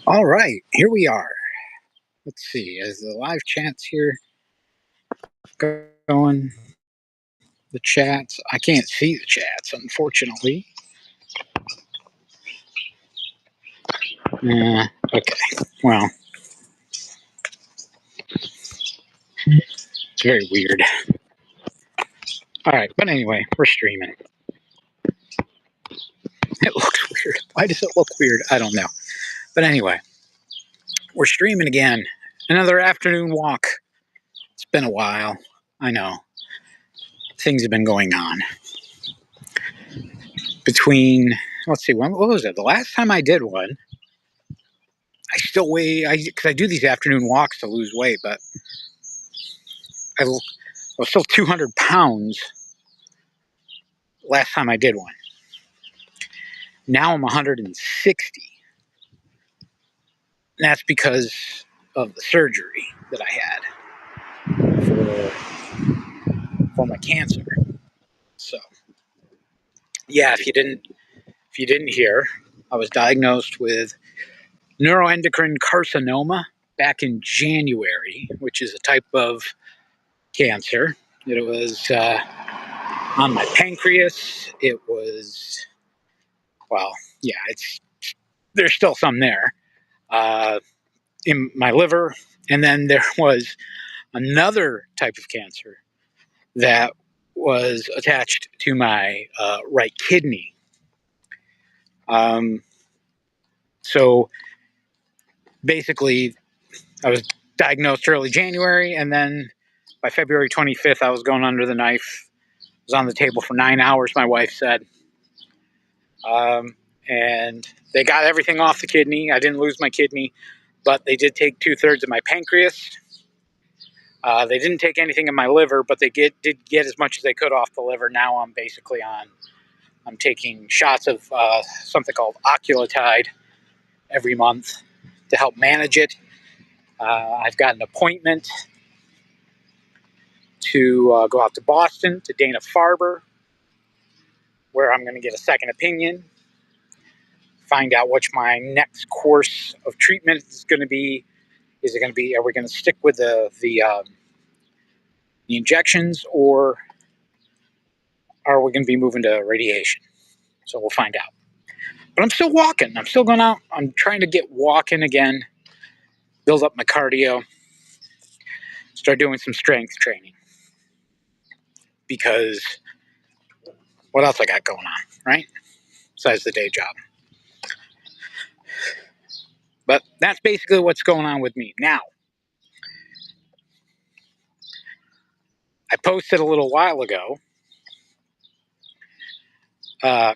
All right, here we are. Let's see, is the live chats here going? The chats? I can't see the chats, unfortunately. Okay, well, it's very weird. All right, but anyway, we're streaming. It looks weird. Why does it look weird? I don't know. But anyway, we're streaming again. Another afternoon walk. It's been a while. I know. Things have been going on. Between, let's see, what was it? The last time I did one, I still weigh, because I do these afternoon walks to lose weight, but I was still 200 pounds last time I did one. Now I'm 160. And that's because of the surgery that I had for my cancer. So, yeah, if you didn't hear, I was diagnosed with neuroendocrine carcinoma back in January, which is a type of cancer. It was on my pancreas. It was, well, yeah, there's still some there. In my liver, and then there was another type of cancer that was attached to my right kidney. So basically, I was diagnosed early January, and then by February 25th, I was going under the knife. I was on the table for 9 hours, my wife said. And they got everything off the kidney. I didn't lose my kidney, but they did take 2/3 of my pancreas. They didn't take anything in my liver, but they did get as much as they could off the liver. Now I'm basically I'm taking shots of something called Occulotide every month to help manage it. I've got an appointment to go out to Boston to Dana-Farber, where I'm going to get a second opinion, find out what my next course of treatment is going to be. Is it going to be? Are we going to stick with the injections, or are we going to be moving to radiation? So we'll find out. But I'm still walking. I'm still going out. I'm trying to get walking again, build up my cardio, start doing some strength training. Because what else I got going on, right? Besides the day job. But that's basically what's going on with me. Now, I posted a little while ago,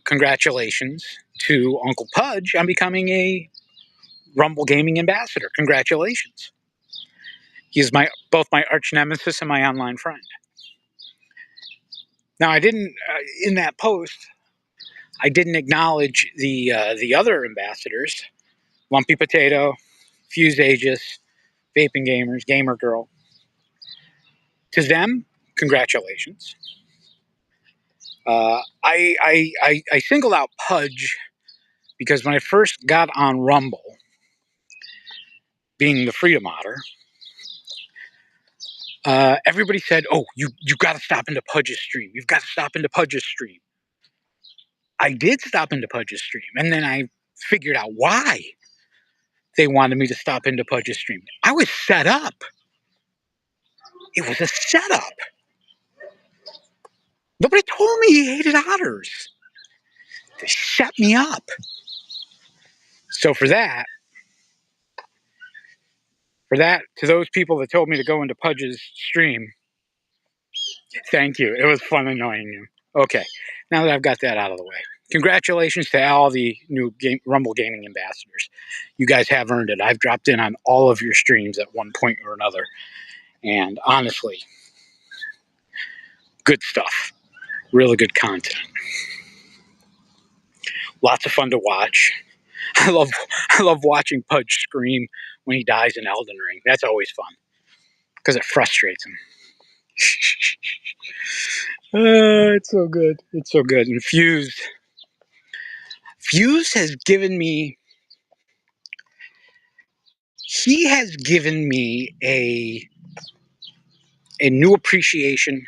congratulations to Uncle Pudge on becoming a Rumble Gaming ambassador. Congratulations. He's both my arch nemesis and my online friend. Now, I didn't, in that post, I didn't acknowledge the other ambassadors, Lumpy Potato, Fuse Aegis, Vaping Gamers, Gamer Girl. To them, congratulations. I singled out Pudge because when I first got on Rumble, being the Freedom Otter, everybody said, "Oh, you got to stop into Pudge's stream. You've got to stop into Pudge's stream." I did stop into Pudge's stream, and then I figured out why they wanted me to stop into Pudge's stream. I was set up. It was a setup. Nobody told me he hated otters. They set me up. So for that, to those people that told me to go into Pudge's stream, thank you. It was fun annoying you. Okay, now that I've got that out of the way, congratulations to all the new Rumble Gaming ambassadors. You guys have earned it. I've dropped in on all of your streams at one point or another, and honestly, good stuff. Really good content. Lots of fun to watch. I love watching Pudge scream when he dies in Elden Ring. That's always fun because it frustrates him. It's so good. It's so good. And Fuse has given me he has given me a new appreciation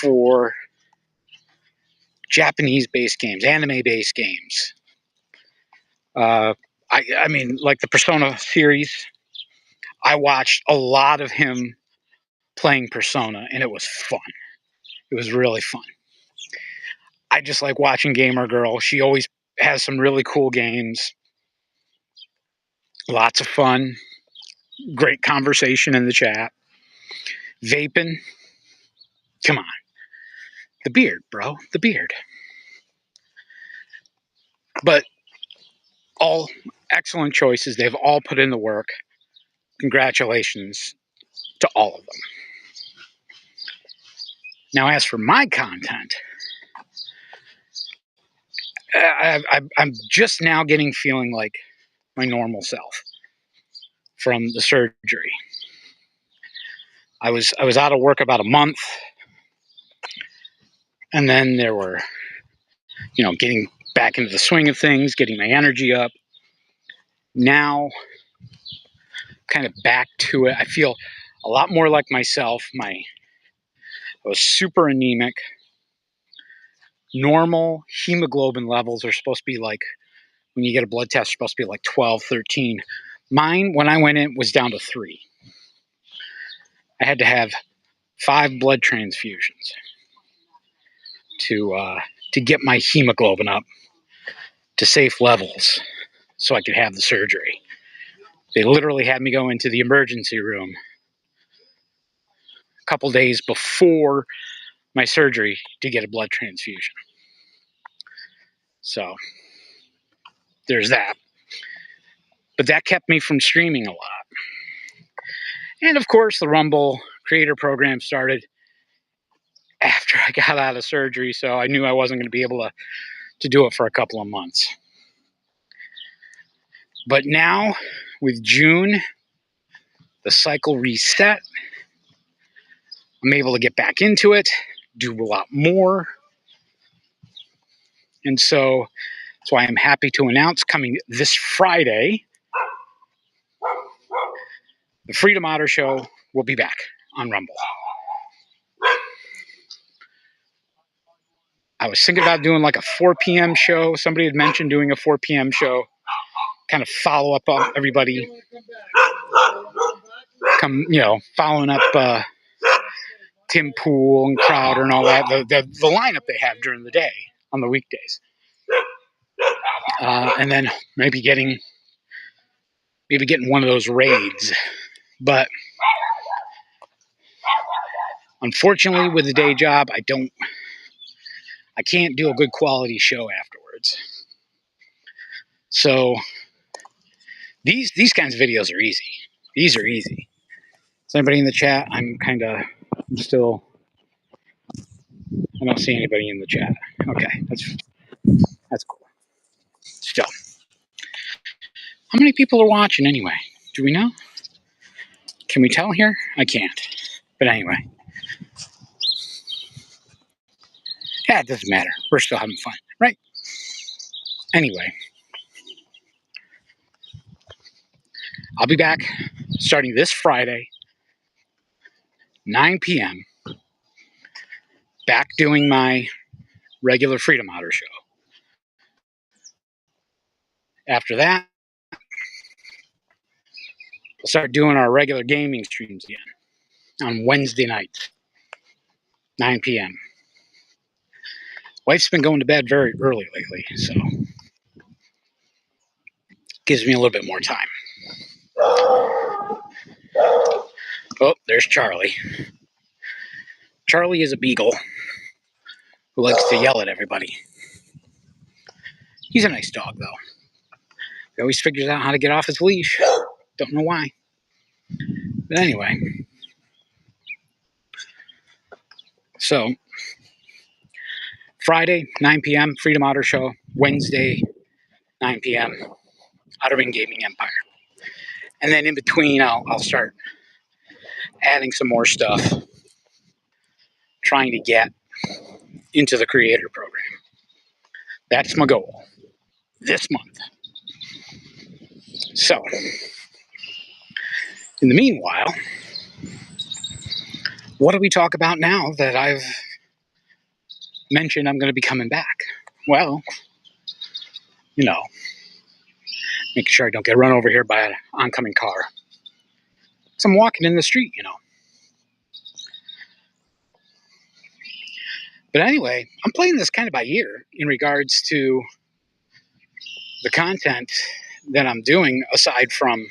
for Japanese-based games, anime-based games. I mean, like the Persona series. I watched a lot of him playing Persona, and it was fun. It was really fun. I just like watching Gamer Girl. She always has some really cool games. Lots of fun. Great conversation in the chat. Vaping. Come on. The beard, bro. The beard. But all excellent choices. They've all put in the work. Congratulations to all of them. Now, as for my content, I'm just now feeling like my normal self from the surgery. I was out of work about a month, and then there were, getting back into the swing of things, getting my energy up. Now, kind of back to it. I feel a lot more like myself. I was super anemic. Normal hemoglobin levels are supposed to be like, when you get a blood test, supposed to be like 12, 13. Mine, when I went in, was down to 3. I had to have 5 blood transfusions to get my hemoglobin up to safe levels so I could have the surgery. They literally had me go into the emergency room a couple days before my surgery to get a blood transfusion. So there's that. But that kept me from streaming a lot. And of course, the Rumble Creator Program started after I got out of surgery, so I knew I wasn't going to be able to do it for a couple of months. But now, with June, the cycle reset. I'm able to get back into it, do a lot more. And so that's why I'm happy to announce coming this Friday, the Freedom Otter Show will be back on Rumble. I was thinking about doing like a 4 p.m. show. Somebody had mentioned doing a 4 p.m. show, kind of follow up on everybody. Following up Tim Pool and Crowder and all that, the lineup they have during the day on the weekdays. And then maybe getting one of those raids. But unfortunately, with the day job, I can't do a good quality show afterwards. So these kinds of videos are easy. These are easy. Is anybody in the chat? I don't see anybody in the chat. Okay, that's cool. So, how many people are watching anyway? Do we know? Can we tell here? I can't. But anyway. Yeah, it doesn't matter. We're still having fun, right? Anyway. I'll be back starting this Friday, 9 p.m. Back doing my regular Freedom Otter show. After that, we'll start doing our regular gaming streams again on Wednesday nights, 9 p.m. Wife's been going to bed very early lately, so gives me a little bit more time. Oh, there's Charlie. Charlie is a beagle who likes to yell at everybody. He's a nice dog, though. He always figures out how to get off his leash. Don't know why. But anyway. So, Friday, 9 p.m., Freedom Otter Show. Wednesday, 9 p.m., Outer Ring Gaming Empire. And then in between, I'll start adding some more stuff, trying to get into the creator program. That's my goal this month. So, In the meanwhile, what do we talk about now that I've mentioned I'm going to be coming back? Well, making sure I don't get run over here by an oncoming car. So I'm walking in the street. But anyway, I'm playing this kind of by ear in regards to the content that I'm doing aside from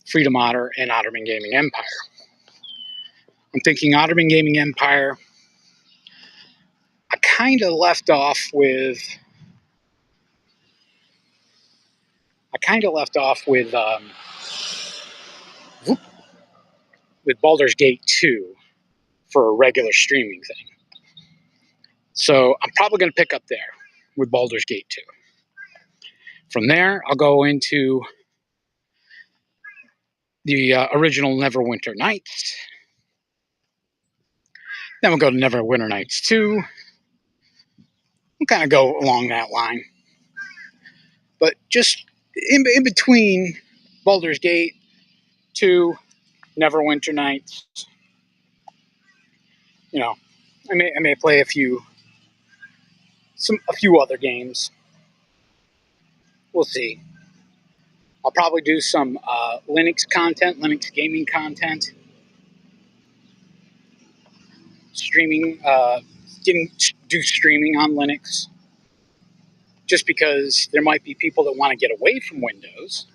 Freedom Otter and Otterman Gaming Empire. I'm thinking Otterman Gaming Empire, I kind of left off with Baldur's Gate 2 for a regular streaming thing. So I'm probably going to pick up there with Baldur's Gate 2. From there, I'll go into the original Neverwinter Nights. Then we'll go to Neverwinter Nights 2. We'll kind of go along that line. But just in between Baldur's Gate 2, Neverwinter Nights, I may play a few other games. We'll see. I'll probably do some Linux content, Linux gaming content, streaming, do streaming on Linux, just because there might be people that want to get away from Windows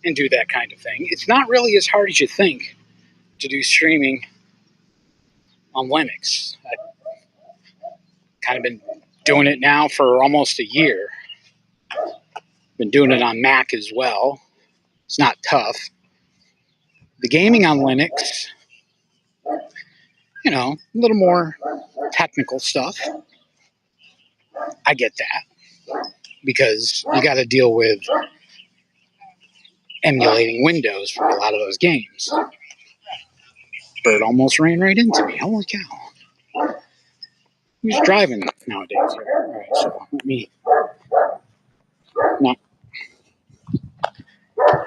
and do that kind of thing. It's not really as hard as you think to do streaming on Linux. I've kind of been doing it now for almost a year. Been doing it on Mac as well. It's not tough. The gaming on Linux, a little more technical stuff. I get that because you got to deal with emulating Windows for a lot of those games. Bird almost ran right into me. Holy cow. Who's driving nowadays here? All right, so let me not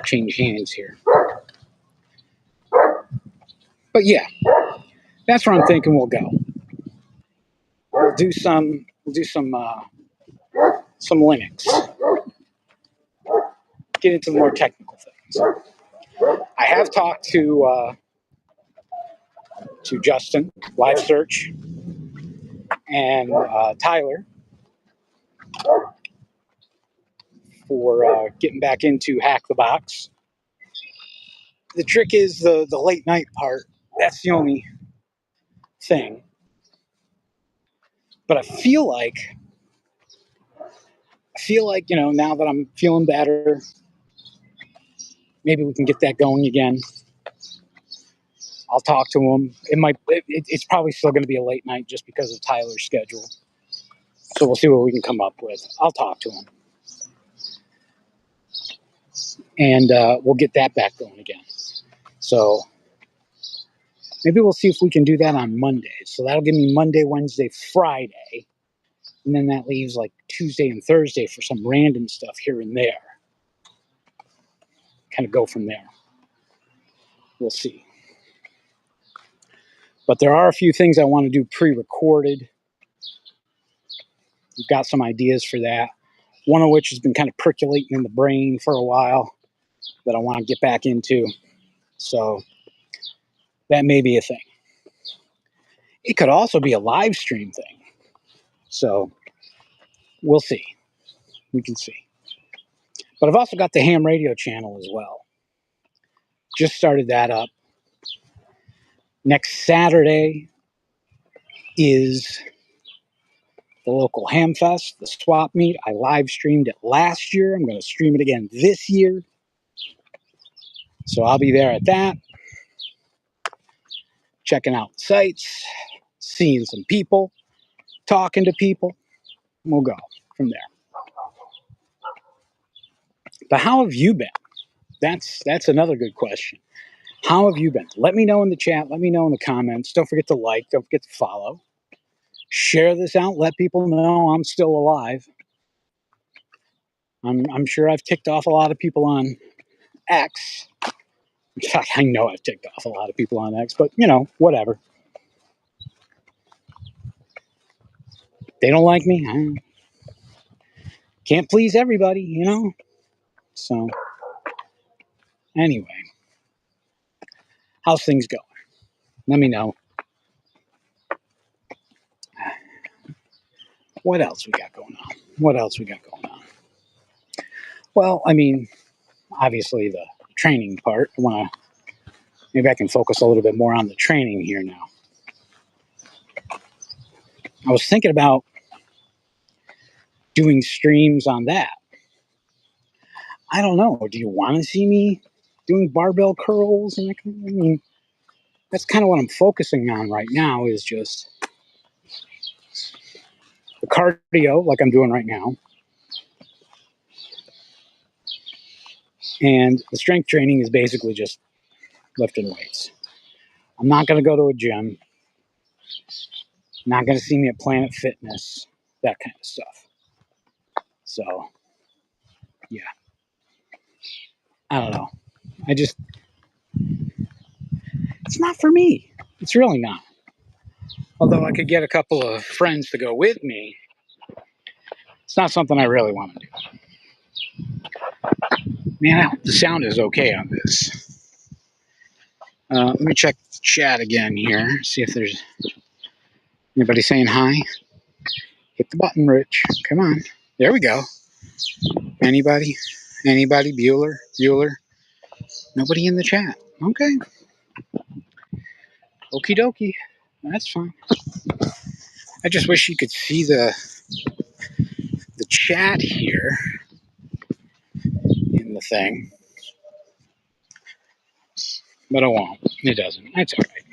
change hands here. But yeah, that's where I'm thinking we'll go. We'll do some Linux. Get into more technical things. I have talked to Justin, Live Search, and Tyler for getting back into Hack the Box. The trick is the late night part. That's the only thing. But I feel like, now that I'm feeling better, maybe we can get that going again. I'll talk to him. It's probably still going to be a late night just because of Tyler's schedule. So we'll see what we can come up with. I'll talk to him. And we'll get that back going again. So maybe we'll see if we can do that on Monday. So that'll give me Monday, Wednesday, Friday. And then that leaves like Tuesday and Thursday for some random stuff here and there. Kind of go from there. We'll see. But there are a few things I want to do pre-recorded. We've got some ideas for that. One of which has been kind of percolating in the brain for a while that I want to get back into. So that may be a thing. It could also be a live stream thing. So we'll see. We can see. But I've also got the ham radio channel as well. Just started that up. Next Saturday is the local ham fest, the swap meet. I live streamed it last year. I'm going to stream it again this year. So I'll be there at that. Checking out sites, seeing some people, talking to people. We'll go from there. But how have you been? That's another good question. How have you been? Let me know in the chat. Let me know in the comments. Don't forget to like. Don't forget to follow. Share this out. Let people know I'm still alive. I'm sure I've ticked off a lot of people on X, I know I've ticked off a lot of people on X, but you know, whatever. They don't like me. I can't please everybody, you know? So, anyway, how's things going? Let me know. What else we got going on? What else we got going on? Well, I mean, obviously the training part. Maybe I can focus a little bit more on the training here now. I was thinking about doing streams on that. I don't know. Do you want to see me doing barbell curls? And I mean, that's kind of what I'm focusing on right now is just the cardio, like I'm doing right now, and the strength training is basically just lifting weights. I'm not going to go to a gym. Not going to see me at Planet Fitness, that kind of stuff. So, yeah. I don't know. It's not for me. It's really not. Although I could get a couple of friends to go with me, it's not something I really want to do. Man, I hope the sound is okay on this. Let me check the chat again here, see if there's anybody saying hi. Hit the button, Rich. Come on. There we go. Anybody? Anybody? Bueller? Nobody in the chat. Okay. Okie dokie. That's fine. I just wish you could see the chat here in the thing. But I won't. It doesn't. That's all right.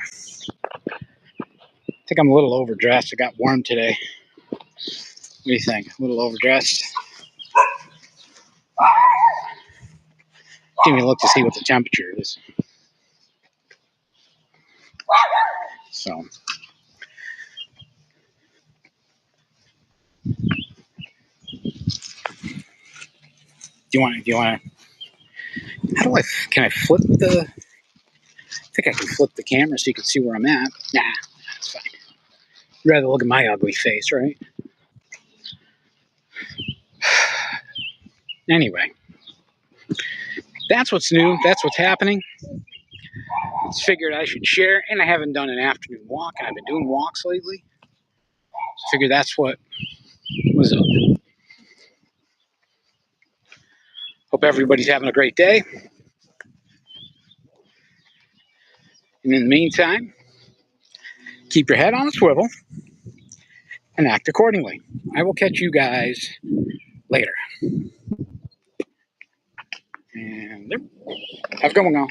I think I'm a little overdressed. It got warm today. What do you think? A little overdressed? Didn't even look to see what the temperature is. So. Do you want to, can I flip the, I think I can flip the camera so you can see where I'm at. Nah, that's fine. You'd rather look at my ugly face, right? Anyway, that's what's new. That's what's happening. Just figured I should share, and I haven't done an afternoon walk, and I've been doing walks lately. So figured that's what was up. Hope everybody's having a great day. And in the meantime, keep your head on a swivel and act accordingly. I will catch you guys later. And there. Have a good one, y'all.